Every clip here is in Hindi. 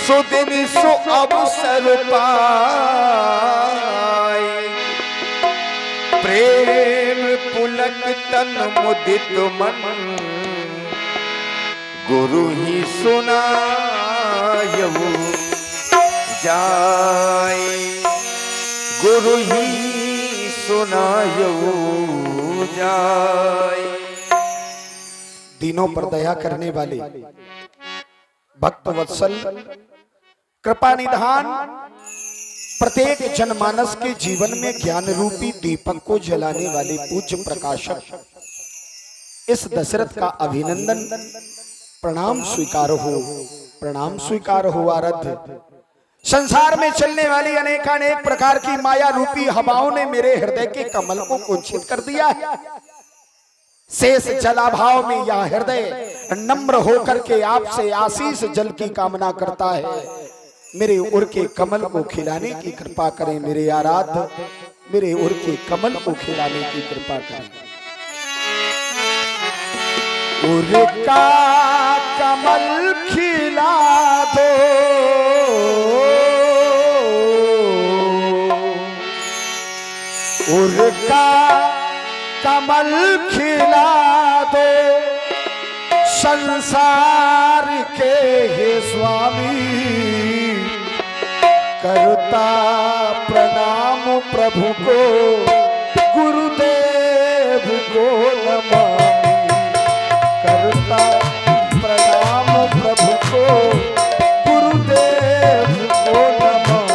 सुदिन सु अवसर पाए, प्रेम पुलक तन मुदित मन, गुरु ही सुनायऊ जाए, गुरु ही सुनायऊ जाए। दीनों पर दया करने वाले भक्त वत्सल कृपा निधान प्रत्येक जनमानस के जीवन में ज्ञान रूपी दीपक को जलाने वाले पूज्य प्रकाशक इस दशरथ का अभिनंदन प्रणाम स्वीकार हो, प्रणाम स्वीकार हो। आराध्य संसार में चलने वाली अनेकानेक प्रकार की माया रूपी हवाओं ने मेरे हृदय के कमल को कुंठित कर दिया है। शेष जलाभाव में यह हृदय नम्र होकर के आपसे आशीष जल की कामना करता है। मेरे उर के कमल को खिलाने की कृपा करें मेरे आराध्य, मेरे उर के कमल को खिलाने की कृपा करें। उर का कमल खिला दो, उर का कमल खिला दो, संसार के हे स्वामी, करता प्रणाम प्रभु को, गुरुदेव को नमामि, करता प्रणाम प्रभु को, गुरुदेव को नमामि।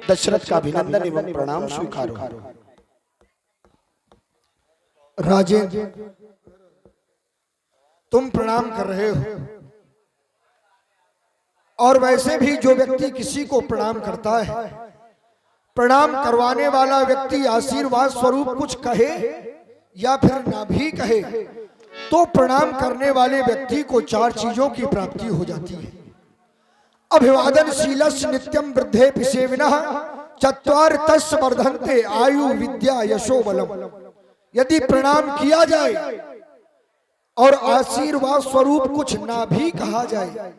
दशरथ का अभिनंदन एवं प्रणाम स्वीकारो। राजेंद्र, तुम प्रणाम कर रहे हो, और वैसे भी जो व्यक्ति किसी को प्रणाम करता है, प्रणाम करवाने वाला व्यक्ति आशीर्वाद स्वरूप कुछ कहे या फिर ना भी कहे, तो प्रणाम करने वाले व्यक्ति को 4 चीजों की प्राप्ति हो जाती है। अभिवादन शीलस्य नित्यम वृद्धे पिसेविनः चत्वार तस्य वर्धन्ते आयु विद्या यशो बलम। यदि प्रणाम किया जाए और आशीर्वाद स्वरूप कुछ ना भी कहा जाए,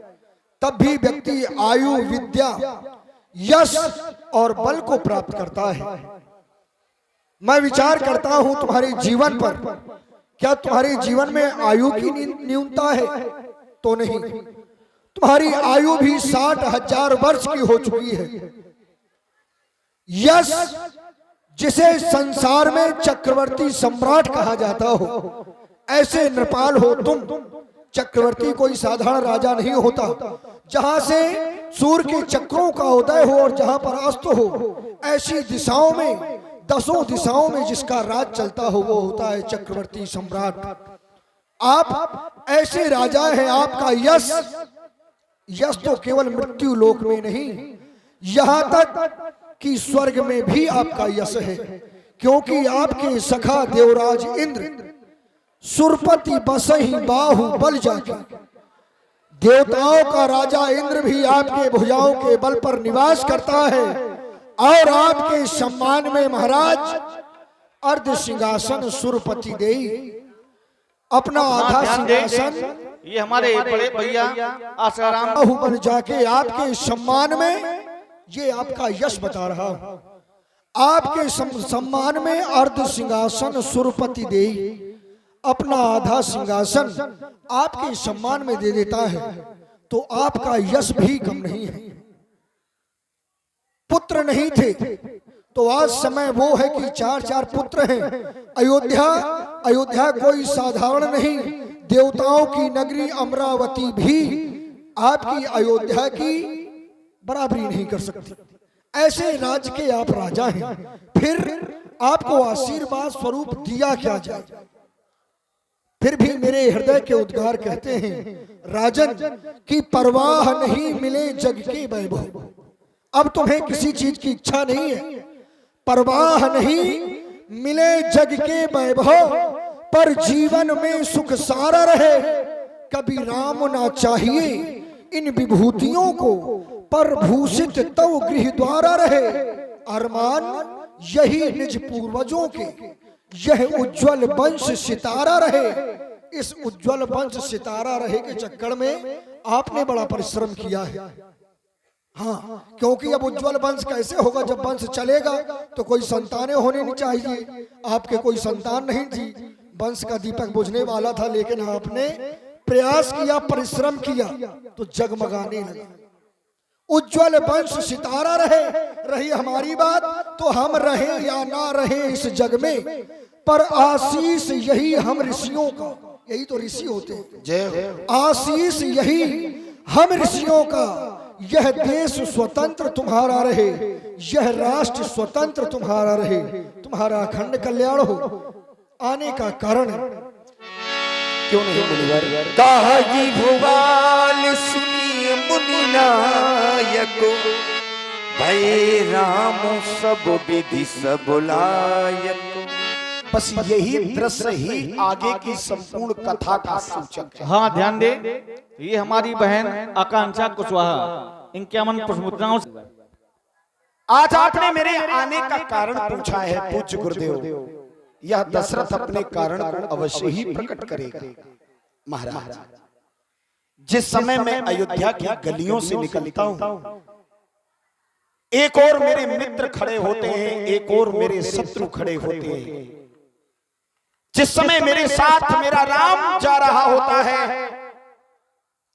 तब भी व्यक्ति आयु विद्या यश और बल को प्राप्त करता है। मैं विचार करता हूं तुम्हारे जीवन पर, क्या तुम्हारे जीवन में आयु की न्यूनता है? तो नहीं, तुम्हारी आयु भी 60,000 वर्ष की हो चुकी है। यश, जिसे संसार में चक्रवर्ती सम्राट कहा जाता हो, ऐसे नृपाल हो तुम। चक्रवर्ती कोई साधारण राजा नहीं होता। जहां से सूर्य के चक्रों का उदय हो और जहां पर अस्त हो, ऐसी दिशाओं में, 10 दिशाओं में जिसका राज चलता हो, वो होता है चक्रवर्ती सम्राट। आप ऐसे राजा हैं। आपका यश तो केवल मृत्यु लोक में नहीं, यहां तक कि स्वर्ग में भी आपका यश है, क्योंकि आपके सखा देवराज इंद्र सुरपति बसहि बाहु बल जाके, देवताओं का राजा इंद्र भी आपके भुजाओं के बल पर निवास करता है। और आपके सम्मान में महाराज अर्ध सिंहासन सुरपति दे, अपना आधा सिंहासन ये हमारे बड़े भैया आसाराम बाहु बल जाके आपके सम्मान में, ये आपका यश बता रहा हूं, आपके सम्मान में अर्ध सिंहासन सुरपति दे, अपना आधा सिंहासन आपके सम्मान में दे देता है, तो आपका यश भी कम नहीं है। पुत्र नहीं थे तो आज समय वो है कि 4 पुत्र हैं। अयोध्या कोई साधारण नहीं, देवताओं की नगरी अमरावती भी आपकी अयोध्या की बराबरी नहीं कर सकती। ऐसे राज्य के आप राजा हैं, फिर आपको आशीर्वाद स्वरूप दिया क्या जाए? फिर भी मेरे हृदय के उद्गार कहते हैं, राजन की परवाह नहीं मिले जग के वैभव। अब तुम्हें किसी चीज की इच्छा नहीं है, परवाह नहीं मिले जग के वैभव, पर जीवन में सुख सारा रहे। कभी राम ना चाहिए इन विभूतियों को, पर भूषित तव गृह द्वारा रहे। अरमान यही निज पूर्वजों के, यह उज्जवल वंश सितारा रहे। इस उज्जवल वंश सितारा रहे के चक्कर में आपने बड़ा परिश्रम किया है। हाँ, क्योंकि अब उज्जवल वंश कैसे होगा? जब वंश चलेगा तो कोई संतानें होने नहीं चाहिए। आपके कोई संतान नहीं थी, वंश का दीपक बुझने वाला था, लेकिन आपने प्रयास किया, परिश्रम किया, तो जगमगाने लगा। उज्जवल वंश सितारा रही हमारी बात, तो हम रहे या ना रहे इस जग में, पर आशीष यही हम ऋषियों का, यही तो ऋषि होते हैं, जय आशीष यही हम ऋषियों का। यह देश स्वतंत्र तुम्हारा रहे, यह राष्ट्र स्वतंत्र तुम्हारा रहे, तुम्हारा अखंड कल्याण हो। आने का कारण क्यों नहीं मुनिवर? काहि भुवाल सुनिए मुनि नायक, भय राम सब विधि सब लायक। बस यही दृश्य ही आगे की संपूर्ण कथा का सूचक है। हाँ, ध्यान दे, ये हमारी बहन आकांक्षा कुशवाहा, इनके मन पुष्पमुद्राओं से। आज आपने मेरे आने का कारण पूछा है पूज्य गुरुदेव। यह दशरथ अपने कारण को अवश्य ही प्रकट करेगा। महाराज, जिस समय मैं अयोध्या की गलियों से निकलता हूं, एक और मेरे मित्र खड़े होते हैं, एक और मेरे शत्रु खड़े होते हैं। जिस समय मेरे साथ मेरा राम जा रहा होता है,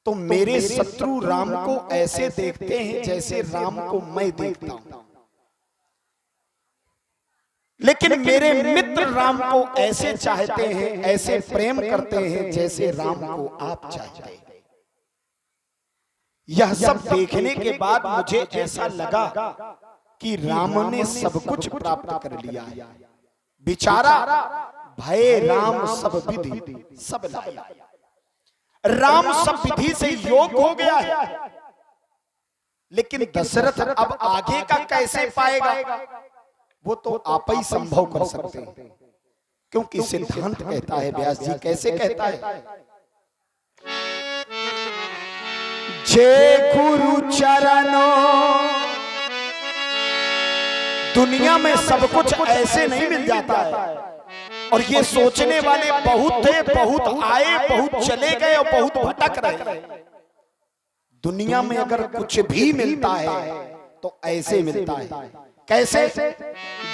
तो मेरे शत्रु राम को ऐसे देखते हैं जैसे राम को मैं देखता हूं, लेकिन मेरे मित्र राम को ऐसे चाहते हैं, ऐसे प्रेम करते हैं जैसे राम को आप चाहते हैं। यह सब देखने के बाद मुझे ऐसा लगा कि राम ने सब कुछ प्राप्त कर लिया है, बेचारा भय राम सब विधि सब लाया। राम सब विधि से योग हो गया है, लेकिन दशरथ अब आगे का कैसे पाएगा, वो तो आप ही संभव कर सकते हैं, क्योंकि सिद्धांत कहता है, व्यास जी कैसे कहता है, जे गुरु चरणों, दुनिया में सब कुछ ऐसे नहीं मिल जाता है, और ये सोचने वाले बहुत थे, बहुत आए, बहुत चले गए और बहुत भटक रहे। दुनिया में अगर कुछ भी मिलता है तो ऐसे मिलता है, कैसे,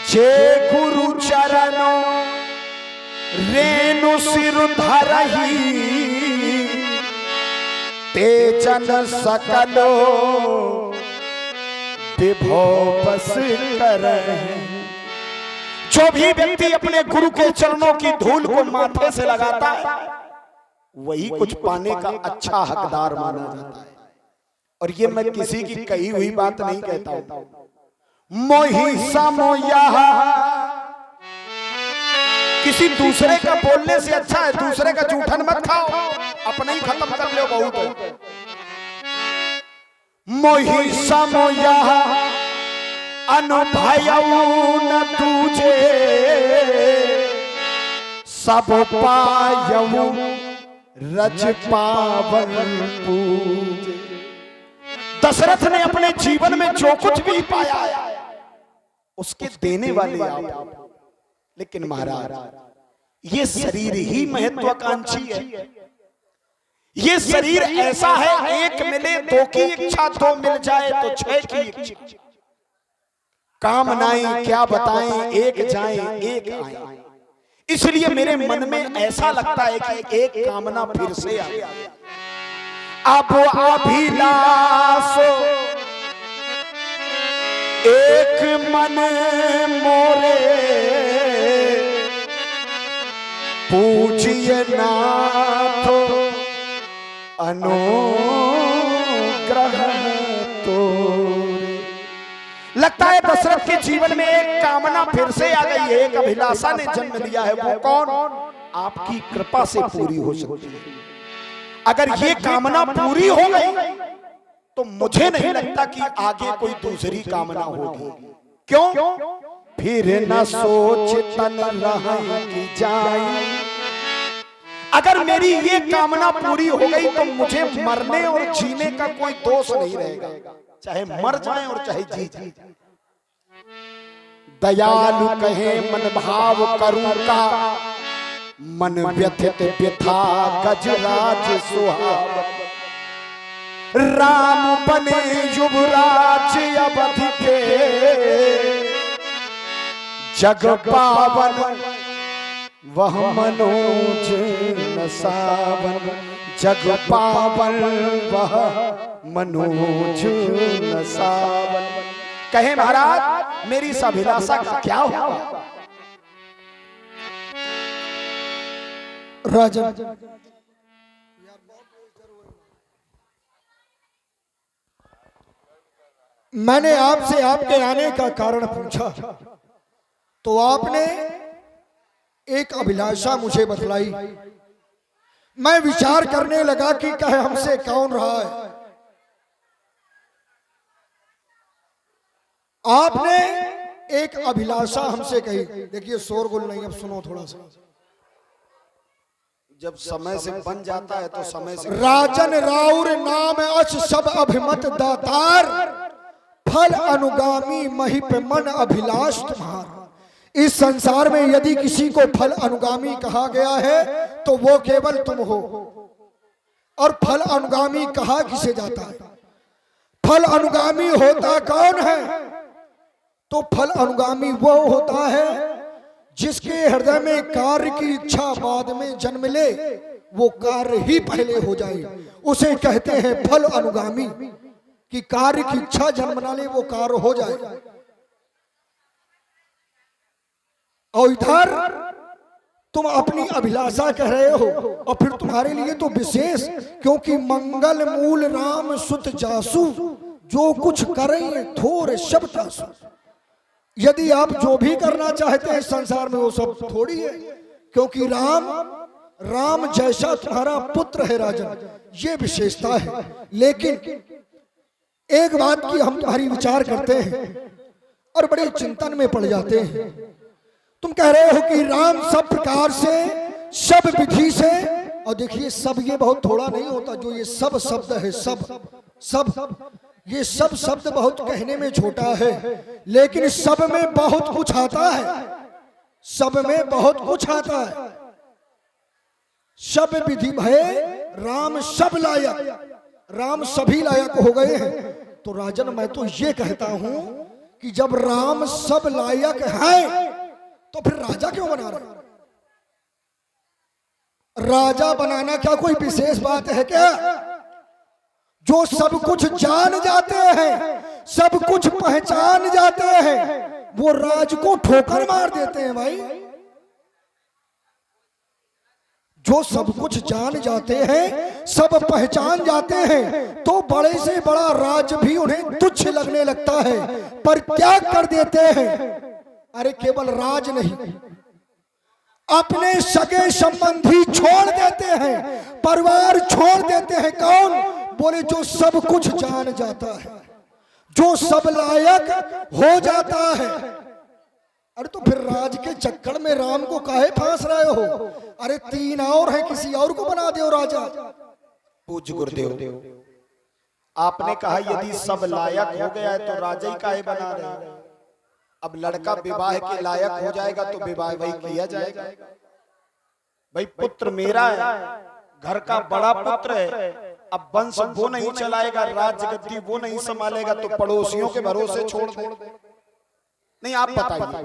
जे गुरु चरणों रेणु सिर धरहि, तेजन सकलो विभव बस करहि। जो भी व्यक्ति अपने गुरु के चरणों की धूल को माथे से लगाता है, वही कुछ पाने का अच्छा हकदार माना जाता है। और ये मैं किसी की कही हुई बात नहीं कहता हूं, मोहि समोया, किसी दूसरे का बोलने से अच्छा है दूसरे का जूठन मत खाओ, अपना ही खत्म कर लो, बहुत है। मोहि समोया अनुभयऊ न तुझे, सब पायऊ रज पावन पूजे। दशरथ ने अपने जीवन में जो कुछ भी पाया उसके देने वाले आप, लेकिन महाराज ये शरीर ही महत्वाकांक्षी है। ये शरीर ऐसा है, एक मिले दो की इच्छा, दो मिल जाए तो छह की इच्छा। कामनाएं क्या बताएं, एक जाएं एक आए। इसलिए मेरे मन में ऐसा लगता है कि एक कामना फिर से आ गई। अब अभिलाष एक मन मोरे, पूजिए नाथ अनुग्रह तोरे। लगता है दशरथ के जीवन में एक कामना फिर से आ गई है, एक अभिलाषा ने जन्म लिया है। वो कौन? आपकी कृपा से पूरी हो सकती है। अगर ये कामना पूरी हो गई तो मुझे नहीं लगता कि आगे कोई दूसरी कामना होगी। क्यों? फिर न सोच तन रही जाए। अगर मेरी ये कामना पूरी हो गई तो मुझे मरने और जीने का कोई दोष नहीं रहेगा, चाहे मर जाए और चाहे जी जाए। दयालु कहे मन भाव करूं का, मन व्यथित व्यथा गजराज सुहावन। राम बने युवराज अवधि के, जग पावन वह मनोज न सावन। जग पावन वह मनोज न सावन। कहे महाराज मेरी इस अभिलाषा का क्या होगा? राजन, मैंने आपसे आपके आने का कारण पूछा तो आपने एक अभिलाषा मुझे बतलाई। मैं विचार करने लगा कि कहे हमसे कौन रहा है। आपने एक अभिलाषा हमसे कही। देखिए शोरगुल नहीं, अब सुनो थोड़ा सा। जब समय से बन जाता है तो समय से। राजन राउर नाम अच सब अभिमत दातार, फल अनुगामी महिप मन अभिलाष तुम्हारा। इस संसार में यदि किसी को फल अनुगामी कहा गया है तो वो केवल तुम हो। और फल अनुगामी कहा किसे जाता है? फल अनुगामी होता कौन है? तो फल अनुगामी वो होता है जिसके हृदय में कार्य की इच्छा बाद में जन्म ले, वो कार्य ही पहले हो जाए, उसे कहते हैं फल अनुगामी। कि कार्य की इच्छा जन्म ना ले, वो कार्य हो जाए। और इधर तुम अपनी अभिलाषा कह रहे हो, और फिर तुम्हारे लिए तो विशेष, क्योंकि मंगल मूल राम सुत जासु, जो कुछ करें थोड़े शब्द सो। यदि आप जो भी करना चाहते हैं संसार में वो सब थोड़ी है, क्योंकि राम जैसा तुम्हारा पुत्र है राजन, ये विशेषता है। लेकिन एक बात की हम तुम्हारी विचार करते हैं और बड़े चिंतन में पड़ जाते हैं। तुम कह रहे हो कि राम सब प्रकार से, सब विधि से, और देखिए सब ये बहुत थोड़ा नहीं होता, जो ये सब शब्द है, सब ये सब शब्द बहुत कहने में छोटा है, लेकिन सब में बहुत कुछ आता है, सब में बहुत कुछ आता है। सब विधि भय राम सब लायक, राम सभी लायक हो गए हैं। तो राजन मैं तो ये कहता हूं कि जब राम सब लायक है तो फिर राजा क्यों बना रहे? राजा बनाना क्या कोई विशेष बात है क्या? जो सब कुछ जान जाते हैं, सब कुछ पहचान जाते हैं, वो राज को ठोकर मार देते हैं भाई। जो सब कुछ जान जाते हैं, सब पहचान जाते हैं, तो बड़े से बड़ा राज भी उन्हें तुच्छ लगने लगता है, पर त्याग कर देते हैं। अरे केवल राज नहीं, अपने सगे संबंधी छोड़ देते हैं, परिवार छोड़ देते हैं। कौन? बोले जो सब कुछ जान जाता है, जो सब लायक हो जाता है। अरे तो फिर राज के चक्कर में राम को काहे फांस रहे हो? अरे 3 और हैं, किसी और को बना दो राजा। पूज्य गुरुदेव, आपने कहा यदि सब लायक हो गया है तो राजा ही काहे बना रहे हैं? अब लड़का विवाह के लायक हो जाएगा तो विवाह वही किया जाएगा। भाई पुत्र मेरा है, घर का बड़ा पुत्र है, अब वंश वो नहीं चलाएगा, राज्य गद्दी वो नहीं संभालेगा, तो पड़ोसियों के भरोसे छोड़ दे। नहीं आप बताइए।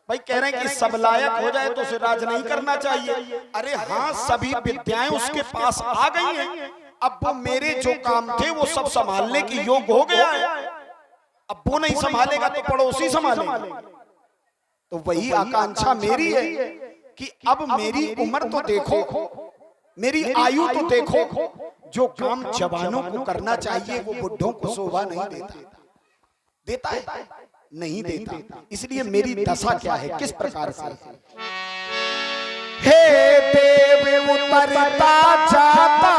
भाई कह रहे हैं कि सब लायक हो जाए तो उसे राज नहीं करना चाहिए। अरे हाँ, सभी विद्याएं उसके पास आ गई हैं, अब वो मेरे जो काम थे वो सब संभालने की योग्य हो गया है। अब वो नहीं संभालेगा तो पड़ोसी संभालेगा। तो वही आकांक्षा मेरी है कि अब मेरी उम्र तो देखो, मेरी आयु तो देखो, जो काम जवानों को करना चाहिए वो बुढ़ों को शोभा नहीं देता है, नहीं देता। इसलिए मेरी दशा क्या है, किस प्रकार से? हे देव उतरता जाता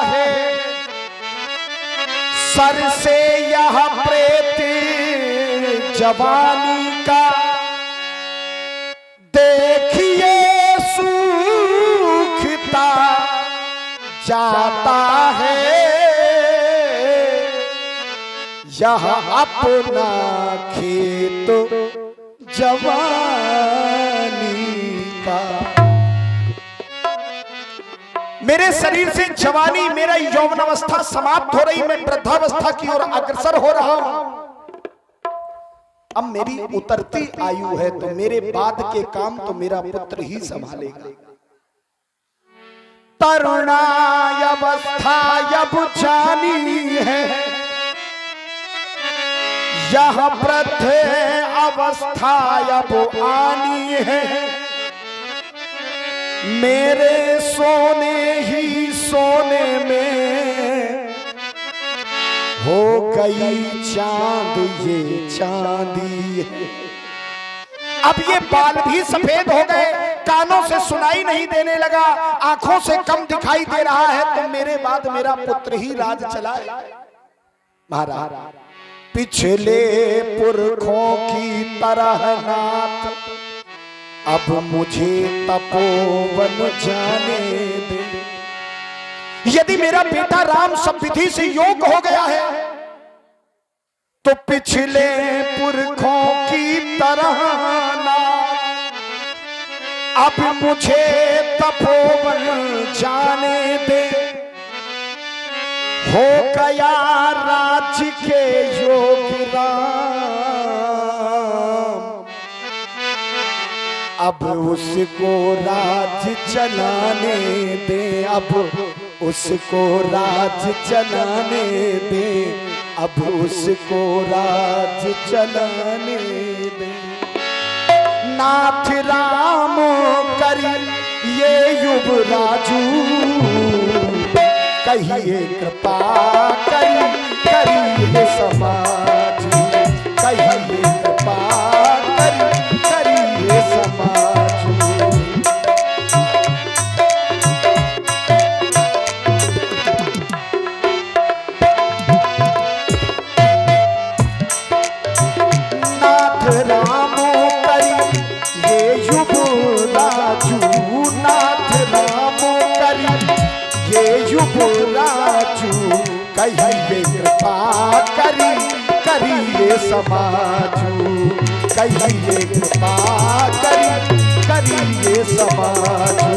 है सर से यह प्रेत जवानी का, देखिए सूखता जाता है यह अपना खेत जवानी का। मेरे शरीर से जवानी, मेरा यौवन अवस्था समाप्त हो रही, मैं वृद्धावस्था की ओर अग्रसर हो रहा हूं। अब मेरी उतरती आयु है तो मेरे बाद के काम तो मेरा पुत्र ही संभालेगा। तरुणाय अवस्था अब जानी है, यह वृद्ध अवस्था अब आनी है, मेरे सोने ही सोने में हो गई चांद ये चांदी है। अब ये बाल भी सफेद हो गए, कानों से सुनाई नहीं देने लगा, आंखों से कम दिखाई दे रहा है, तो मेरे बाद मेरा पुत्र ही राज चलाए। महाराज पिछले पुरखों की तरह नाथ अब मुझे तपोवन जाने दे। यदि मेरा बेटा राम सब विधि से योग्य हो गया है तो पिछले पुरखों की तरह नाथ अब मुझे तपोवन जाने दे। हो गया राज्य के योग्य राम, अब उसको राज चलाने दे, अब उसको राज चलाने दे, अब उसको राज चलाने दे। नाथ राम करी ये युवराजू, कहिए कृपा करिए करिए समाज, कहिए कृपा करिए समाज। नाथ राम करिए युवराजू, नाथ राम करिए युवराजू, कहिए कृपा करिए समाजू, कहिए कृपा करिए समाजू,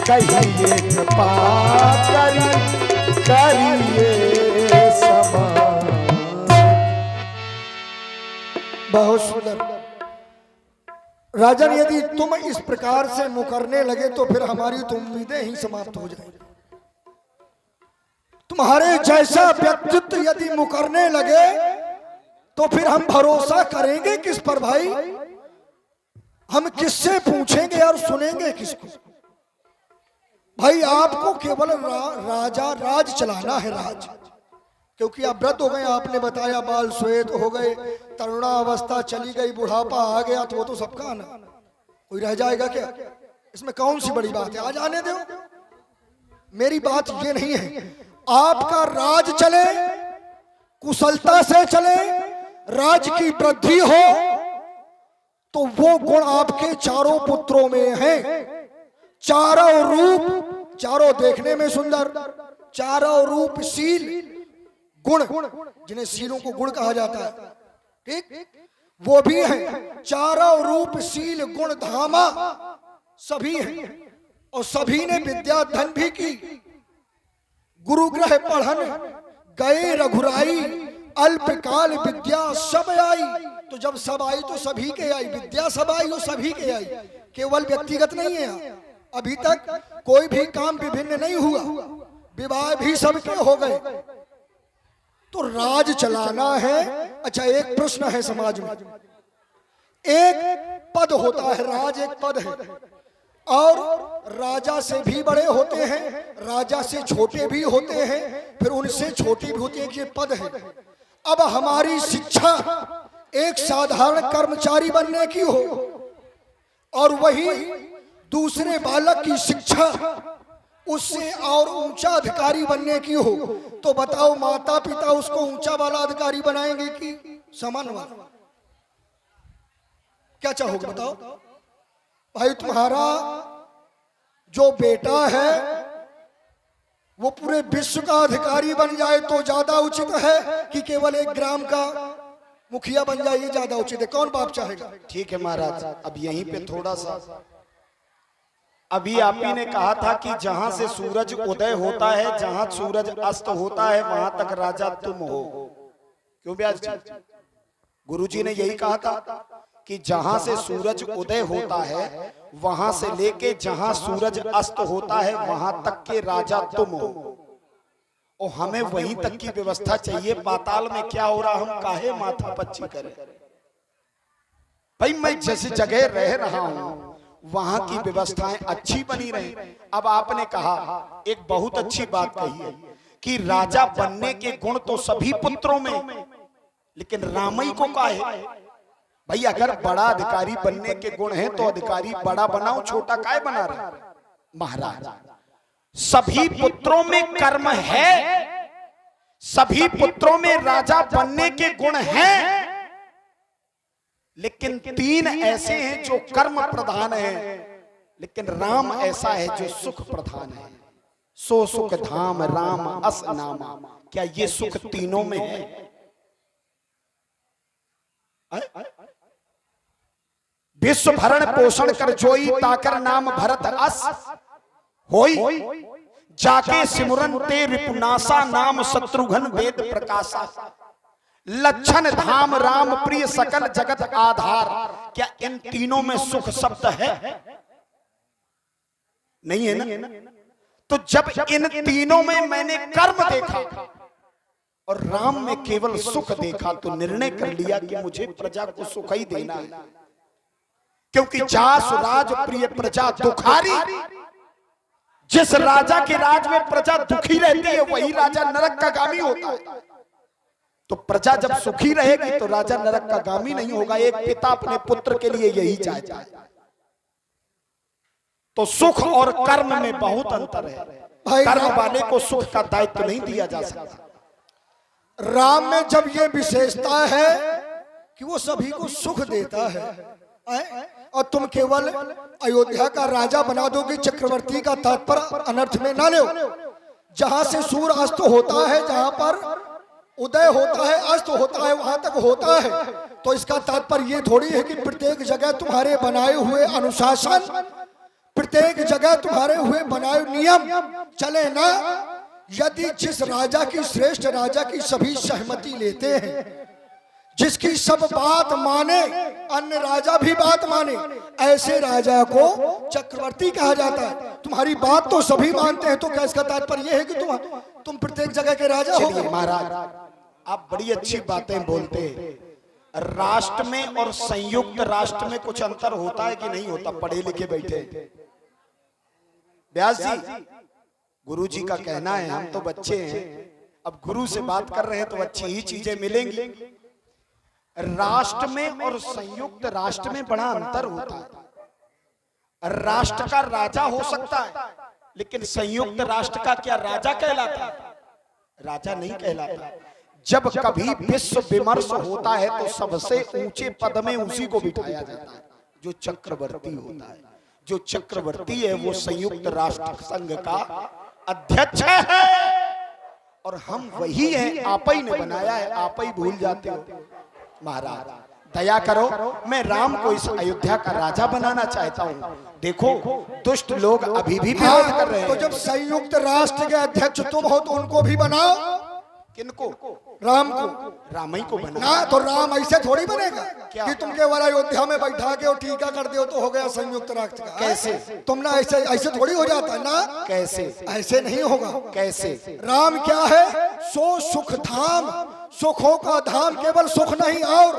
कहिए कृपा करिए समाज। बहुत सुंदर। राजन, यदि तुम इस प्रकार से मुकरने लगे तो फिर हमारी तो उम्मीदें ही समाप्त हो जाएंगी। तुम्हारे जैसा व्यक्तित्व यदि मुकरने लगे तो फिर हम भरोसा करेंगे किस पर भाई? हम किससे पूछेंगे और सुनेंगे किसको? भाई आपको केवल राज चलाना है, राज। क्योंकि आप वृद्ध हो गए, आपने बताया, बाल श्वेत हो गए, तरुणावस्था चली गई, बुढ़ापा आ गया, तो वो तो सबका आना, कोई रह जाएगा क्या? इसमें कौन सी बड़ी बात है? आज आने दो। मेरी बात ये नहीं है, आपका राज चले, कुशलता से चले, राज की वृद्धि हो, तो वो गुण आपके चारों पुत्रों में है। चारों रूप, चारों देखने में सुंदर, चारों रूपशील गुण, जिन्हें शीलों को गुण कहा जाता है, ठीक, वो भी है। चारों रूपशील गुण धामा सभी हैं, और सभी ने विद्या धन भी की। गुरु ग्रह पढ़न गए रघुराई, अल्पकाल विद्या सब आई। तो जब सब आई तो सभी के आई, विद्या सब आई और सभी के आई, केवल व्यक्तिगत नहीं है। अभी तक कोई भी काम विभिन्न नहीं हुआ, विवाह भी सबके हो गए। तो राज चलाना है। अच्छा, एक प्रश्न है समाज में, एक पद होता है, राज एक पद है, और राजा से भी बड़े होते हैं, राजा से छोटे भी होते हैं, फिर उनसे छोटी भी होती है, ये पद है। अब हमारी शिक्षा एक साधारण कर्मचारी बनने की हो, और वही दूसरे बालक की शिक्षा उससे और ऊंचा अधिकारी बनने की हो, तो बताओ माता पिता उसको ऊंचा वाला अधिकारी बनाएंगे कि सामान्य वाला? क्या चाहोगे बताओ भाई? तुम्हारा जो बेटा है वो पूरे विश्व का अधिकारी बन जाए तो ज्यादा उचित है कि केवल एक ग्राम का मुखिया बन जाए, ये ज्यादा उचित है? कौन बाप चाहेगा? ठीक है महाराज, अब यहीं पे थोड़ा सा, अभी आप ही ने कहा था कि जहां से सूरज उदय होता है, जहां सूरज अस्त होता है, वहां तक राजा तुम हो। क्यों व्यास जी? गुरुजी ने यही कहा था कि जहां से सूरज उदय होता है, वहां से लेके जहां सूरज अस्त होता है, वहां तक के राजा तुम हो, और हमें वहीं तक की व्यवस्था चाहिए। पाताल में क्या हो रहा, हम काहे माथा पच्ची करें? भाई मैं जिस जगह रह रहा हूं वहां की व्यवस्थाएं अच्छी बनी रही। अब आपने कहा एक बहुत अच्छी बात कही है कि राजा बनने के गुण तो सभी पुत्रों में, लेकिन रामई को काहे? भाई अगर बड़ा अधिकारी बनने के गुण हैं तो अधिकारी बड़ा बनाओ, छोटा काहे बना रहे? महाराज, सभी पुत्रों में कर्म है, सभी पुत्रों में राजा बनने के गुण हैं, लेकिन तीन ऐसे हैं जो कर्म प्रधान है, लेकिन राम ऐसा है जो सुख प्रधान है। सो सुख धाम राम अस नामा। क्या ये सुख तीनों में है? विश्व भरण पोषण कर जोई, ताकर नाम भरत अस होई, जाके सिमरन ते रिपुनासा, नाम शत्रुघ्न वेद प्रकाशा। लक्षण धाम राम प्रिय सकल जगत आधार। क्या इन तीनों में सुख शब्द है? नहीं है ना? तो जब इन तीनों में मैंने कर्म देखा और राम में केवल सुख देखा, तो निर्णय कर लिया कि मुझे प्रजा को सुख ही देना है। क्योंकि जास राज प्रिय प्रजा दुखारी। जिस राजा के राज में प्रजा दुखी रहती है वही राजा नरक का गामी होता है। तो प्रजा जब सुखी रहेगी तो राजा नरक का गामी नहीं होगा। एक पिता अपने पुत्र के लिए यही चाहता है। तो सुख और कर्म में बहुत अंतर है। कर्म वाले को सुख का दायित्व नहीं दिया जा सकता। राम में जब ये विशेषता है कि वो सभी को सुख देता है, और तुम केवल अयोध्या का राजा बना दोगे, चक्रवर्ती का तात्पर्य अनर्थ में ना लो। जहां से सूर्य अस्त होता है, जहां पर उदय होता है, अस्त होता है, वहां तक होता है। तो इसका तात्पर्य ये थोड़ी है कि प्रत्येक जगह तुम्हारे बनाए हुए अनुशासन, प्रत्येक जगह तुम्हारे हुए बनाए नियम चले ना। यदि जिस राजा की, श्रेष्ठ राजा की सभी सहमति लेते हैं, जिसकी सब बात माने, अन्य राजा भी बात माने, ऐसे राजा को चक्रवर्ती कहा जाता है। तुम्हारी बात तो सभी मानते हैं, तो क्या इसका तात्पर्य यह है कि तुम प्रत्येक जगह के राजा हो? महाराज, आप बड़ी अच्छी बातें बोलते हैं। राष्ट्र में और संयुक्त राष्ट्र में कुछ अंतर होता है कि नहीं होता? पढ़े लिखे बैठे व्यास जी, गुरु जी का कहना है, हम तो बच्चे हैं, अब गुरु से बात कर रहे हैं तो अच्छी ही चीजें मिलेंगी। राष्ट्र में और संयुक्त राष्ट्र में बड़ा अंतर होता है। राष्ट्र का राजा हो सकता है, लेकिन संयुक्त राष्ट्र का क्या राजा कहलाता है? राजा नहीं कहलाता। जब कभी विश्व विमर्श होता है तो सबसे ऊंचे पद में उसी को बिठाया जाता है जो चक्रवर्ती होता है। जो चक्रवर्ती है वो संयुक्त राष्ट्र संघ का अध्यक्ष है, और हम वही हैं। आप ही ने बनाया है, आप ही भूल जाते हो। महाराज दया करो, मैं राम को इस अयोध्या का राजा बनाना चाहता हूँ। देखो दुष्ट लोग अभी भी विरोध कर रहे हैं। तो जब संयुक्त राष्ट्र के अध्यक्ष तुम हो तो उनको भी बनाओ। किनको? राम को। राम ही को बना ना, तो राम ऐसे थोड़ी बनेगा क्या? कि तुम केवल अयोध्या में बैठा के और टीका कर दो तो हो गया संयुक्त राष्ट्र का। कैसे? तुम ना ऐसे थोड़ी हो जाता ना। कैसे? ऐसे नहीं होगा। कैसे? राम क्या है? सो सुख धाम, सुखों का धाम। केवल सुख नहीं, और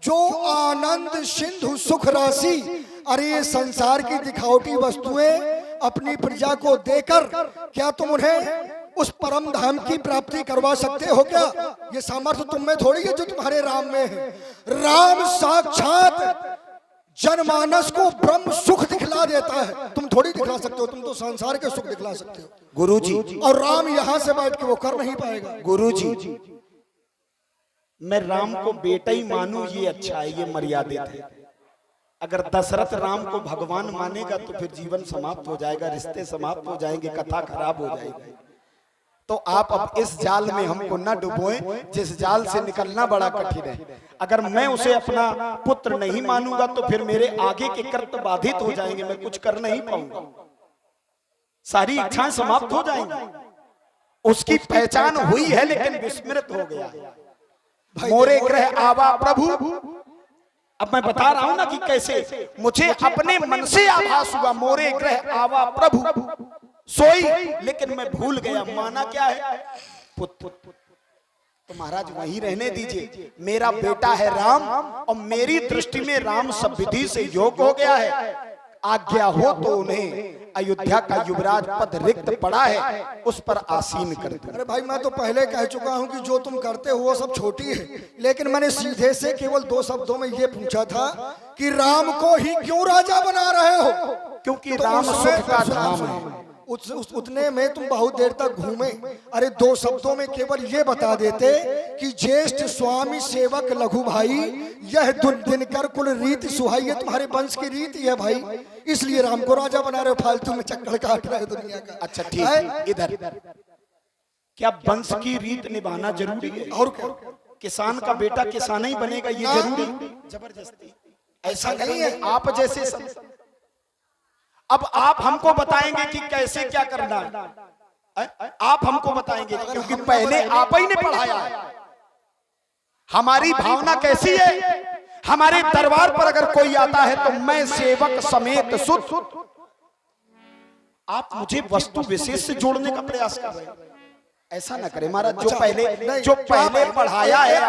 जो आनंद सिंधु सुख राशि। अरे ये संसार की दिखावटी वस्तुएं अपनी प्रजा को देकर क्या तुम उन्हें उस परम धाम की प्राप्ति करवा सकते हो क्या? ये सामर्थ्य तुम में थोड़ी है जो तुम्हारे राम में है। राम साक्षात जनमानस को ब्रह्म सुख दिखला देता है, तुम थोड़ी दिखला सकते हो। तुम तो संसार के सुख दिखला सकते हो गुरुजी, और राम यहाँ से बैठ के वो कर नहीं पाएगा। गुरुजी, मैं राम को बेटा ही मानूं ये अच्छा है, ये मर्यादित है। अगर दशरथ राम को भगवान मानेगा तो फिर जीवन समाप्त हो जाएगा, रिश्ते समाप्त हो जाएंगे, कथा खराब हो जाएगी। तो आप अब इस जाल में हमको न डुबोएं, जिस जाल से निकलना बड़ा कठिन है। अगर मैं उसे अपना पुत्र नहीं मानूंगा तो फिर मेरे आगे के कर्तव्य बाधित हो जाएंगे, मैं कुछ कर नहीं पाऊंगा, सारी इच्छाएं समाप्त हो जाएंगी। उसकी पहचान हुई है लेकिन विस्मृत हो गया। मोरे ग्रह आवा प्रभु। अब मैं बता रहा हूं ना कि कैसे मुझे अपने मन से आभास हुआ, मोरे ग्रह आवा प्रभु सोई, लेकिन मैं भूल गया। माना क्या है? पुत्र। तो महाराज वहीं रहने दीजिए। मेरा बेटा है राम, और मेरी दृष्टि में राम सब विधि से योग्य हो गया है। आज्ञा हो तो उन्हें अयोध्या का युवराज पद रिक्त पड़ा है, उस पर आसीन कर दो। अरे भाई, मैं तो पहले कह चुका हूं कि जो तुम करते हो वो सब छोटी है, लेकिन मैंने सीधे से केवल 2 शब्दों में ये पूछा था कि राम को ही क्यों राजा बना रहे हो? क्योंकि तो राम सुख का धाम है। उतने में तुम बहुत देर तक घूमे। अरे 2 शब्दों में केवल ये बता देते कि ज्येष्ठ स्वामी सेवक लघु भाई, यह दिनकर कुल रीति सुहाई। ये तुम्हारे वंश की रीति है भाई, इसलिए राम को राजा बना रहे हो। फालतू में चक्कर काट रहे हो दुनिया का। अच्छा ठीक है, इधर क्या वंश की रीत निभाना जरूरी है? और क्या? किसान का बेटा किसान ही बनेगा ये जरूरी? जबरदस्ती ऐसा नहीं है। आप जैसे अब आप हमको बताएंगे कि कैसे क्या करना है, आप हमको बताएंगे, क्योंकि पहले आप ही ने पढ़ाया है। हमारी भावना कैसी है? हमारे दरबार पर अगर कोई आता है तो मैं सेवक समेत सुत। आप मुझे वस्तु विशेष से जोड़ने का प्रयास कर रहे हैं, ऐसा ना करें महाराज। जो पहले पढ़ाया है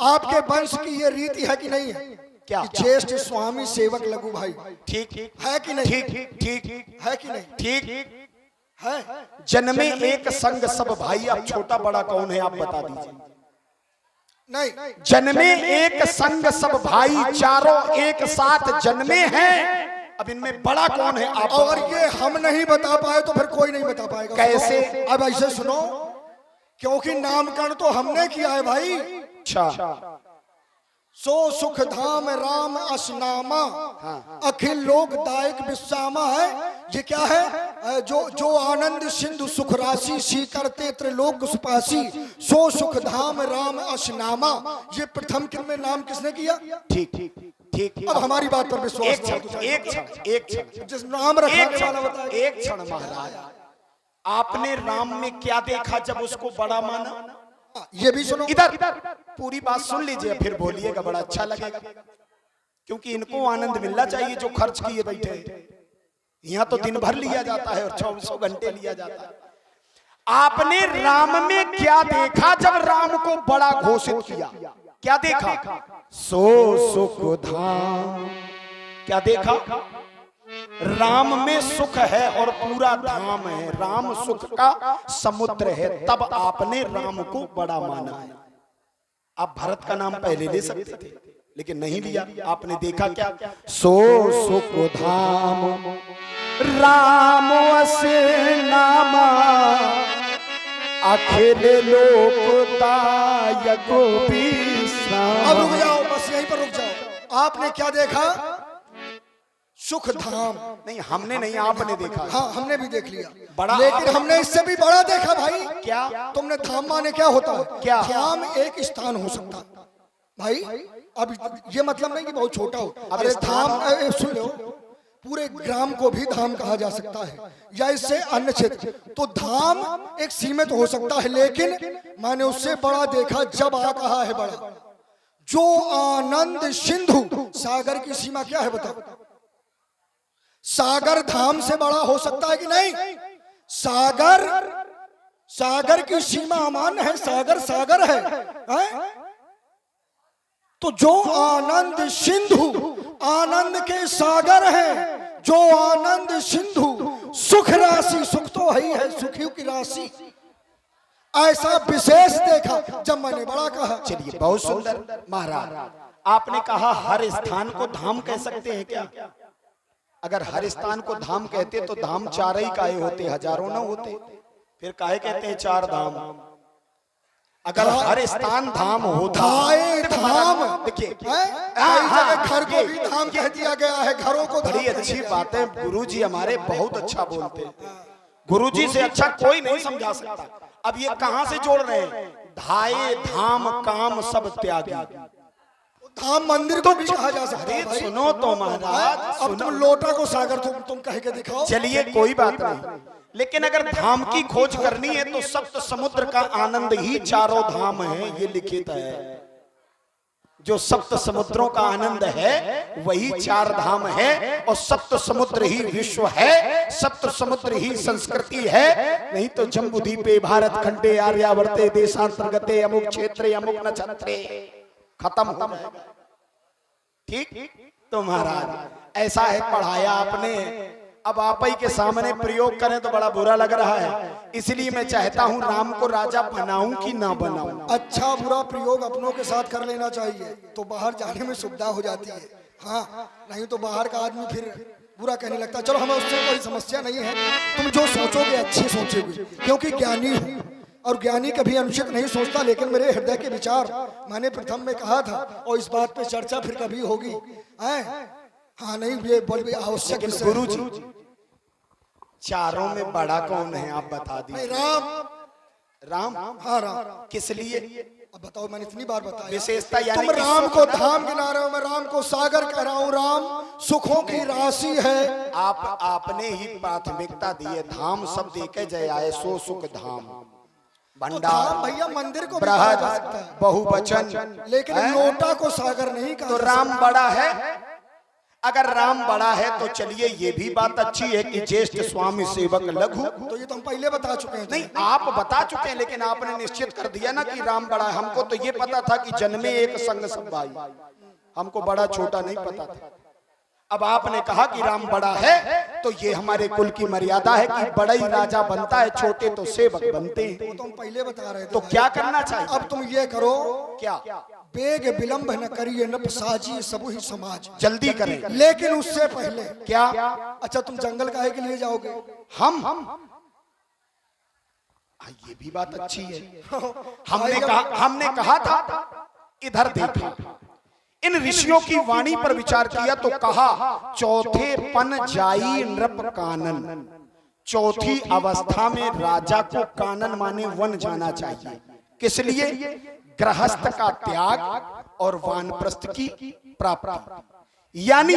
आपके वंश की ये रीति है कि नहीं है? क्या? ज्येष्ठ स्वामी सेवक लघु भाई। ठीक है कि नहीं? ठीक है कि नहीं? ठीक है। जन्मे एक संग सब भाई। अब छोटा बड़ा कौन है आप बता दीजिए। नहीं, जन्मे एक संग सब भाई, चारों एक साथ जन्मे हैं। अब इनमें बड़ा कौन है आप और बताओ। ये हम नहीं बता पाए तो फिर कोई नहीं बता पाएगा। कैसे? सुनो, अब ऐसे सुनो, क्योंकि नामकरण तो हमने किया है भाई। अच्छा, सो सुख धाम राम असनामा, अखिल लोक दायक विश्रामा है। ये क्या है? जो आनंद सिंधु सुख राशि, सी करते त्रिलोक सुपासी, सो सुख धाम राम असनामा। ये प्रथम क्रम में नाम किसने किया? ठीक ठीक ठीक। अब हमारी बात पर विश्वास एक क्षण जिस नाम रखने वाला बताया। एक क्षण महाराज, आपने राम में क्या देखा जब उसको बड़ा माना? ये भी सुनो, इधर पूरी बात सुन लीजिए, फिर बोलिएगा, बड़ा अच्छा लगेगा। क्योंकि इनको आनंद मिलना चाहिए जो खर्च किए बैठे हैं। यहाँ तो दिन भर लिया जाता है और 24 घंटे लिया जाता है। आपने राम में क्या देखा जब राम को बड़ा घोषित किया? क्या देखा? सो सुख धाम। क्या देखा? राम में सुख है और पूरा धाम है, राम सुख का समुद्र है। तब आपने राम को बड़ा माना है। आप भरत का नाम पहले ले सकते थे, लेकिन नहीं लिया। आपने देखा क्या? सो सुख धाम राम असे नामा, अखिल लोक दायक विश्राम। अब रुक जाओ, बस यहीं पर रुक जाओ। आपने क्या देखा? सुख धाम। नहीं, हमने नहीं, आपने देखा। हाँ, हमने भी देख लिया बड़ा, लेकिन हमने इससे भी बड़ा देखा भाई। क्या? तुमने धाम माने क्या होता है? क्या? धाम एक स्थान हो सकता है भाई। अब ये मतलब नहीं कि बहुत छोटा हो। अरे धाम, सुन लो, पूरे ग्राम को भी धाम कहा जा सकता है, या इससे अन्य क्षेत्र। तो धाम एक सीमित हो सकता है, लेकिन मैंने उससे बड़ा देखा जब आ कहा है बड़ा। जो आनंद सिंधु, सागर की सीमा क्या है बताओ? सागर धाम से बड़ा हो सकता है कि नहीं? सागर की सीमा अमान्य है, सागर सागर है? तो जो आनंद सिंधु, आनंद के सागर है, जो आनंद सिंधु सुख राशि, सुख तो है सुखियों की राशि, ऐसा विशेष देखा जब मैंने बड़ा कहा। चलिए, बहुत सुंदर महाराज। आपने कहा हर स्थान को धाम कह सकते हैं क्या? अगर हर स्थान को धाम कहते तो धाम चार ही काहे होते, हजारों न होते। फिर काहे कहते हैं चार धाम? अगर हर स्थान धाम होता, धाम देखिए, घर को भी धाम कह दिया गया है, घरों को। बड़ी अच्छी बात है, गुरुजी हमारे बहुत अच्छा बोलते हैं। गुरुजी से अच्छा कोई नहीं समझा सकता। अब ये कहां से जोड़ रहे हैं? धाये धाम काम सब त्यागी। धाम मंदिर को भी कहा जा सकता है। सुनो तो महाराज, अब तुम लोटा को सागर तुम कह के दिखाओ। चलिए, कोई बात नहीं, लेकिन अगर धाम की खोज करनी है तो सप्त समुद्र का आनंद ही चारों धाम है, ये लिखित है। जो सप्त समुद्रों का आनंद है वही चार धाम है, और सप्त समुद्र ही विश्व है, सप्त समुद्र ही संस्कृति है। नहीं तो जम्बूद्वीपे भारत खंडे आर्यावर्ते देशांतर्गते अमुक क्षेत्रे अमुक नक्षत्रे, खत्म हो जाएगा। ठीक? तो महाराज ऐसा है, पढ़ाया आपने, अब आप ही के सामने प्रयोग करें तो बड़ा बुरा लग रहा है। इसलिए मैं चाहता हूं राम को राजा बनाऊं कि ना बनाऊं। अच्छा बुरा प्रयोग अपनों के साथ कर लेना चाहिए, तो बाहर जाने में सुविधा हो जाती है। हाँ, नहीं तो बाहर का आदमी फिर बुरा कहने लगता है। चलो, हमें उससे कोई समस्या नहीं है। तुम जो सोचोगे अच्छे सोचोगे, क्योंकि ज्ञानी हूं, और ज्ञानी कभी अनुचित नहीं सोचता। लेकिन मेरे हृदय के विचार मैंने प्रथम में कहा था, और इस बात पे चर्चा फिर कभी होगी। हाँ, नहीं, ये बड़ी आवश्यक है। गुरु जी, चारों में बड़ा कौन है आप बता दीजिए। राम। हाँ, राम। किस लिए? अब बताओ, मैंने इतनी बार बताया। विशेषता यानी तुम राम को धाम गिना रहे हो, मैं राम को सागर कह रहा हूँ। राम सुखों की राशि है। आपने ही प्राथमिकता दी है। धाम शब्द देके जय आए, सो सुख धाम, भंडार, भैया मंदिर को कहा जा सकता है, बहुवचन, लेकिन लोटा को सागर नहीं कहा। तो राम बड़ा है। अगर राम बड़ा है तो चलिए, ये भी बात अच्छी है कि ज्येष्ठ स्वामी सेवक लघु। तो ये तो हम पहले बता चुके हैं। नहीं, आप बता चुके हैं, लेकिन आपने निश्चित कर दिया ना कि राम बड़ा है। हमको तो ये पता था कि जन्मे एक संग सब भाई, हमको बड़ा छोटा नहीं पता था। अब आपने कहा कि राम बड़ा है, तो ये हमारे कुल की मर्यादा है कि बड़ा ही राजा बनता है, छोटे तो सेवक बनते हैं। वो तुम पहले बता रहे थे। तो क्या करना चाहिए? अब तुम ये करो, क्या? बेग विलंब न करिए नप साजी सब ही समाज। जल्दी करें। लेकिन उससे पहले क्या? अच्छा, तुम जंगल काहे के लिए जाओगे? हम ये भी बात अच्छी है। हमने कहा था, इधर देखा, इन ऋषियों की वाणी पर विचार किया तो कहा, चौथे पन जाई नृप कानन। चौथी अवस्था में राजा को कानन माने वन जाना चाहिए। किस लिए? गृहस्थ का त्याग और वानप्रस्थ की प्राप्ति। यानी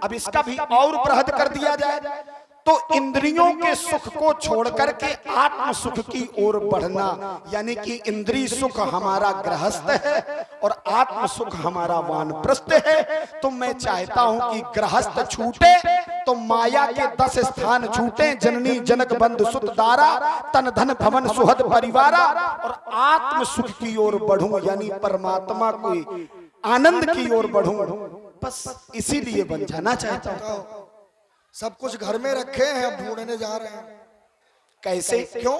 अब इसका भी और बृहद कर दिया जाए तो इंद्रियों के सुख को छोड़ करके आत्म सुख की ओर बढ़ना, यानी कि इंद्रिय सुख हमारा गृहस्थ है और आत्म सुख हमारा वानप्रस्थ है। तो मैं चाहता हूं कि गृहस्थ छूटे तो माया के 10 स्थान छूटे, जननी जनक बंधु सुत दारा, तन धन भवन सुहद परिवारा, और आत्म सुख की ओर बढ़ूं, यानी परमात्मा को आनंद की ओर बढ़ूं। बस इसीलिए बन जाना चाहता हूं। सब कुछ घर में रखे हैं, अब ढूंढने जा रहे हैं। कैसे? क्यों?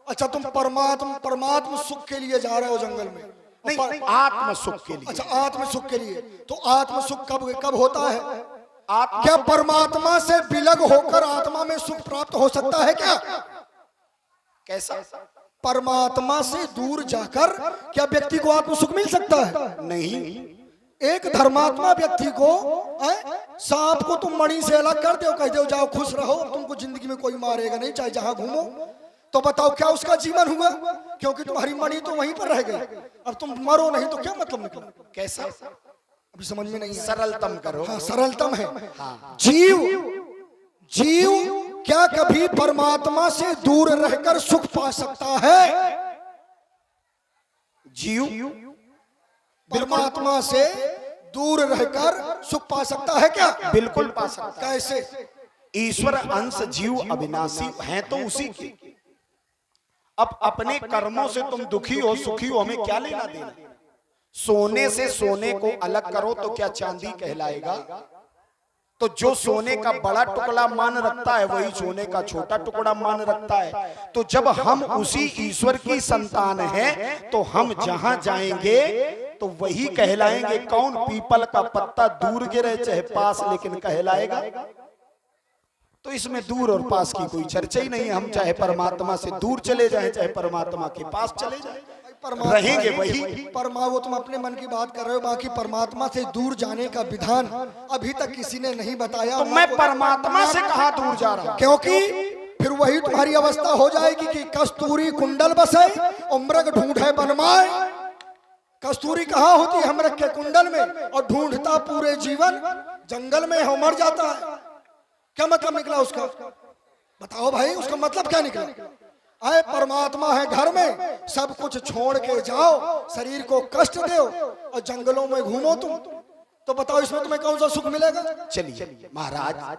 अच्छा, तुम परमात्म सुख के लिए जा रहे हो जंगल में? नहीं, आत्म सुख के लिए। अच्छा, आत्म सुख के लिए। तो आत्म सुख कब होता है? क्या परमात्मा से विलग होकर आत्मा में सुख प्राप्त हो सकता है क्या? कैसा? परमात्मा से दूर जाकर क्या व्यक्ति को आत्म सुख मिल सकता है? नहीं। एक धर्मात्मा व्यक्ति को सांप को तुम मणि से अलग कर दो, कह दो जाओ खुश रहो, तुमको जिंदगी में कोई मारेगा नहीं, चाहे जहां घूमो, तो बताओ क्या उसका जीवन हुआ? क्योंकि तुम्हारी मणि तो वहीं पर रह गई। अब तुम मरो नहीं तो क्या मतलब निकला? कैसा? अभी समझ में नहीं। सरलतम करो। हाँ, सरलतम है। जीव क्या कभी परमात्मा से दूर रहकर सुख पा सकता है? जीव परमात्मा से दूर रहकर सुख पा सकता है क्या? बिल्कुल पा सकता है। कैसे? ईश्वर अंश जीव अविनाशी है तो उसी के। अब अपने कर्मों से तुम दुखी हो सुखी हो, हमें क्या लेना देना? सोने से सोने को अलग करो तो क्या चांदी कहलाएगा? तो जो सोने का बड़ा टुकड़ा मान रखता है वही सोने का छोटा टुकड़ा मान रखता है। तो जब हम उसी ईश्वर की संतान हैं तो हम जहां जाएंगे तो वही कहलाएंगे। कौन? पीपल का पत्ता दूर गिरे चाहे पास, लेकिन कहलाएगा। तो इसमें दूर और पास की कोई चर्चा ही नहीं है। हम चाहे परमात्मा से दूर चले जाएं चाहे परमात्मा के पास चले जाएं, रहेंगे वही। वो तुम अपने मन की बात कर रहे हो, बाकी परमात्मा से दूर जाने का विधान अभी तक किसी ने नहीं बताया। तो मैं परमात्मा से कहां दूर जा रहा हूं? क्योंकि फिर वही तुम्हारी अवस्था हो जाएगी कि कस्तूरी कुंडल बसे और मृग ढूंढे बनमाए। कस्तूरी कहाँ होती है? मृग के कुंडल में, और ढूंढता पूरे जीवन जंगल में है, मर जाता है। क्या मतलब निकला उसका? बताओ भाई, उसका मतलब क्या निकला? आए परमात्मा है घर में, सब कुछ छोड़ के जाओ, शरीर को कष्ट दो और जंगलों में घूमो तुम, तो बताओ इसमें तुम्हें कौन सा सुख मिलेगा? चलिए महाराज,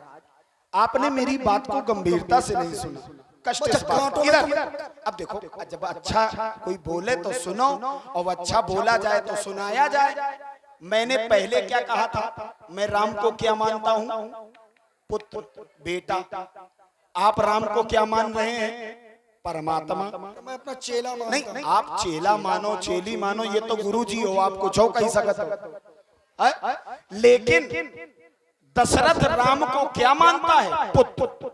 आपने मेरी बात को गंभीरता से नहीं सुना। कष्ट इस बात को। इधर अब देखो, जब अच्छा कोई बोले तो सुनो और अच्छा बोला जाए तो सुनाया जाए। मैंने पहले क्या कहा था? मैं राम को क्या मानता हूं? पुत्र, बेटा। आप राम को क्या मान रहे हैं? परमात्मा। मैं अपना चेला मानता हूं। नहीं, आप चेला मानो चेली मानो, ये तो गुरु जी हो, आप कुछ हो कही सकते हो। लेकिन दशरथ राम को क्या मानता है? पुत्र।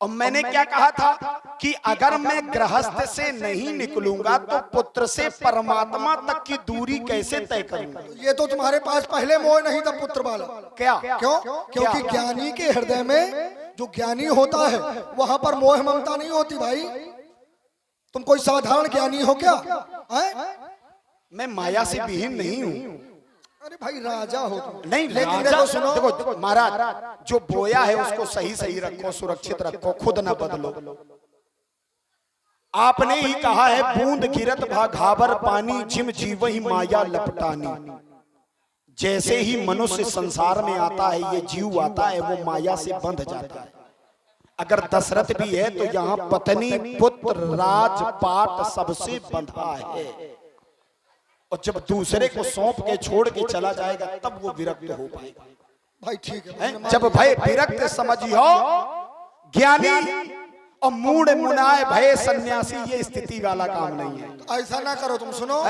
और मैंने क्या कहा था कि अगर मैं गृहस्थ से नहीं निकलूंगा तो पुत्र से परमात्मा तक की दूरी कैसे तय करूंगा? ये तो तुम्हारे पास पहले मोह नहीं था पुत्र वाला। क्या? क्यों? क्योंकि ज्ञानी के हृदय में जो ज्ञानी होता है वहां पर मोह ममता नहीं होती भाई। तुम कोई साधारण ज्ञानी हो क्या? मैं माया से विहीन नहीं हूँ। अरे भाई राजा हो तुम। नहीं, लेकिन देखो सुनो, देखो महाराज, जो बोया है उसको सही सही रखो, सुरक्षित रखो, खुद ना बदलो। आपने ही कहा है, बूंद गिरत भा घाबर पानी, जिम जीव ही माया लपटानी। जैसे ही मनुष्य संसार में आता है, ये जीव आता है, वो माया से बंध जाता है। अगर दशरथ भी है तो यहाँ पत्नी, पुत्र, राजपाट सबसे बंधा है। और जब दूसरे को सौंप के छोड़ के चला जाएगा तब वो विरक्त हो पाएगा। भाई ठीक है, जब भय विरक्त समझियो ज्ञानी और मूढ़ मुनाए भय सन्यासी, ये स्थिति वाला काम नहीं है। तो ऐसा ना करो, तुम सुनो,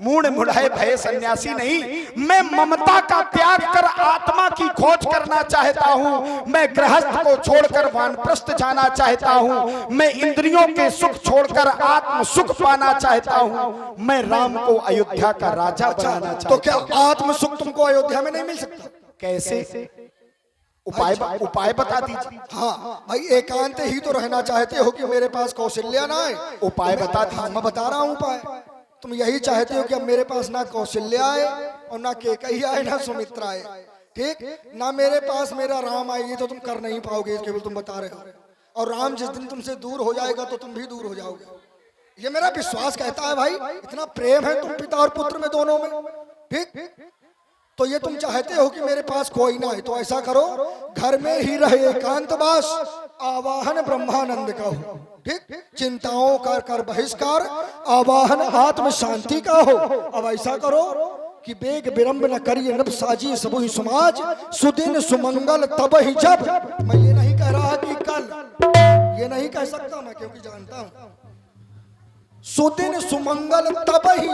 मूढ़ मुढ़ाए भय सन्यासी नहीं, मैं ममता का त्याग कर आत्मा की खोज करना चाहता हूँ। मैं गृहस्थ को छोड़कर वानप्रस्थ जाना चाहता हूँ। मैं इंद्रियों के सुख छोड़कर आत्म सुख पाना चाहता हूँ। मैं राम को अयोध्या का राजा बनाना चाहता हूँ। तो क्या आत्म सुख तुमको अयोध्या में नहीं मिल सकता? कैसे? उपाय बता दीजिए। हाँ भाई, एकांत ही तो रहना चाहते हो कि मेरे पास कौशल्या ना आए। उपाय बता दीजिए। मैं बता रहा हूँ उपाय। तुम यही चाहते हो कि अब मेरे पास ना कौशल्या आए और ना केकई आए ना सुमित्रा आए, ठीक, ना मेरे पास मेरा राम आए। ये तो तुम कर नहीं पाओगे, केवल तुम बता रहे हो। और राम जिस दिन तुमसे दूर हो जाएगा तो तुम भी दूर हो जाओगे। ये मेरा विश्वास कहता है भाई, इतना प्रेम है तुम पिता और पुत्र में दोनों में, ठीक। तो ये तुम चाहते हो कि मेरे पास कोई ना है, तो ऐसा करो, घर में ही रहे एकांतवास, आवाहन ब्रह्मानंद का हो, ठीक। चिंताओं का कर बहिष्कार, आवाहन आत्म शांति का हो। अब ऐसा करो कि बेग विरंब न करिए नभ साजी सबु ही समाज, सुदिन सुमंगल तब ही जब। मैं ये नहीं कह रहा कि कल, ये नहीं कह सकता मैं, क्योंकि जानता हूं सुदिन सुमंगल तब ही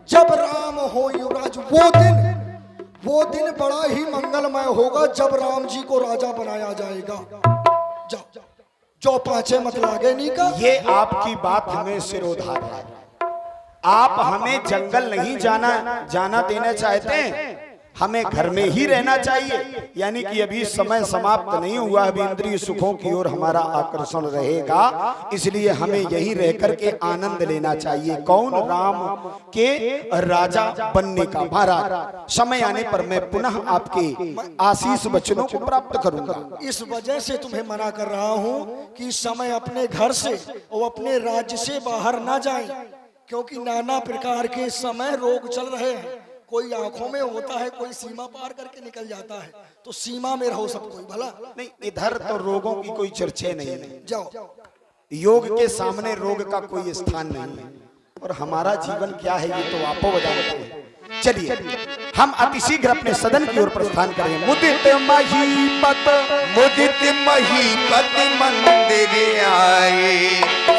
जब राम हो युवराज। वो दिन बड़ा ही मंगलमय होगा जब राम जी को राजा बनाया जाएगा। जाओ, जो पाछे मत लागे नी का। ये आपकी बात हमें सिरोधार है। आप हमें जंगल नहीं जाना देना चाहते हैं, हमें घर में ही रहना चाहिए। यानी कि अभी समय समाप्त नहीं हुआ, अभी इंद्रिय सुखों की ओर हमारा आकर्षण रहेगा, इसलिए हमें यही रह करके आनंद लेना चाहिए। कौन? राम के राजा बनने का। महाराज, समय आने पर मैं पुनः आपके आशीष वचनों को प्राप्त करूंगा। इस वजह से तुम्हें मना कर रहा हूं कि समय अपने घर से और अपने राज्य से बाहर ना जाएं, क्योंकि नाना प्रकार के समय रोग चल रहे हैं। कोई आंखों में होता है, कोई सीमा पार करके निकल जाता है, तो सीमा में रहो सब कोई भला। नहीं, इधर तो रोगों की कोई चर्चा नहीं है। जाओ, योग के सामने रोग का कोई स्थान नहीं है। और हमारा जीवन क्या है ये तो आपको बताते हैं। चलिए हम अतिशीघ्र अपने सदन की ओर प्रस्थान करें। मुदित महीपत मंदिर आए,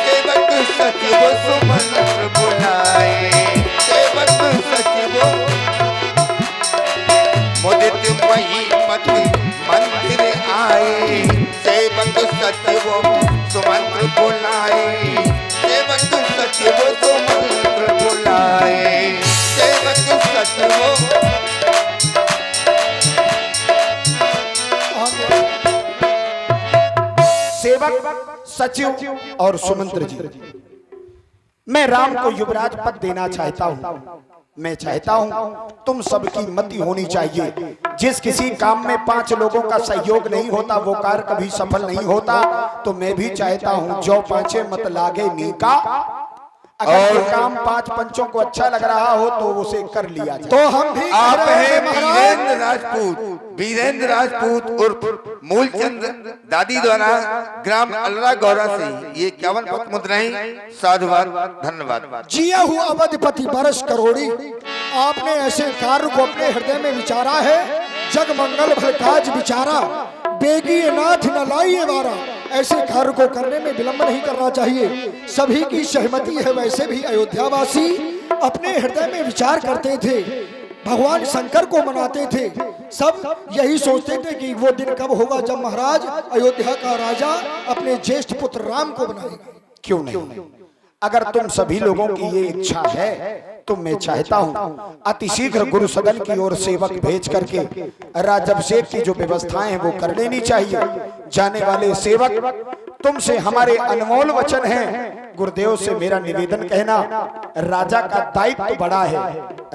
सेवक सचिव सुमंत्र बुलाए। सेवक सचिव मुदित महीपत मंदिर आए, सेवक सचिव सुमंत्र बुलाए। सेवक सचिव सुमंत्र बुलाए। सेवक सचिव सेवक सचिव और सुमंत्र जी, मैं राम को युवराज पद देना चाहता हूँ। मैं चाहता हूँ तुम सबकी मति होनी चाहिए। जिस किसी काम में 5 लोगों का सहयोग नहीं होता वो कार्य कभी सफल नहीं होता। तो मैं भी चाहता हूँ जो पांचे मत लागे नीका, अगर ये काम 5 पंचों को अच्छा लग रहा हो तो उसे कर लिया जाए। तो हम भी आप हैं वीरेंद्र राजपूत उर्फ मूलचंद दादी द्वारा ग्राम अलरा गौरा से ये 51 पत्र मुद्राएं। साधुवाद, धन्यवाद। जिया हुआ अवधिपति बरस करोड़ी, आपने ऐसे कार्य को अपने हृदय में विचारा है। जग मंगल भल काज विचारा, बेगी नाथ न लाइए वारा। ऐसे कार्य को करने में विलंब नहीं करना चाहिए। सभी की सहमति है। वैसे भी अयोध्यावासी अपने हृदय में विचार करते थे, भगवान शंकर को मनाते थे। सब यही सोचते थे कि वो दिन कब होगा जब महाराज अयोध्या का राजा अपने ज्येष्ठ पुत्र राम को बनाएगा। क्यों नहीं? अगर तुम सभी लोगों की ये इच्छा है तो मैं चाहता हूँ अतिशीघ्र गुरु सदन की ओर सेवक भेज करके राजअभिषेक की जो व्यवस्थाएं हैं वो कर लेनी चाहिए। जाने वाले सेवक, तुमसे हमारे अनमोल वचन हैं। गुरुदेव से मेरा निवेदन कहना, राजा का दायित्व बड़ा है,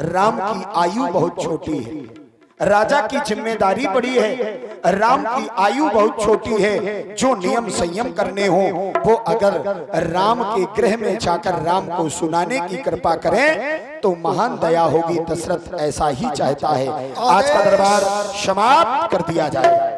राम की आयु बहुत छोटी है। राजा की जिम्मेदारी बड़ी है, राम की आयु बहुत छोटी है। जो नियम संयम करने हो वो अगर राम के गृह में जाकर राम को सुनाने की कृपा करें तो महान दया होगी। दशरथ ऐसा ही चाहता है। आज का दरबार समाप्त कर दिया जाए।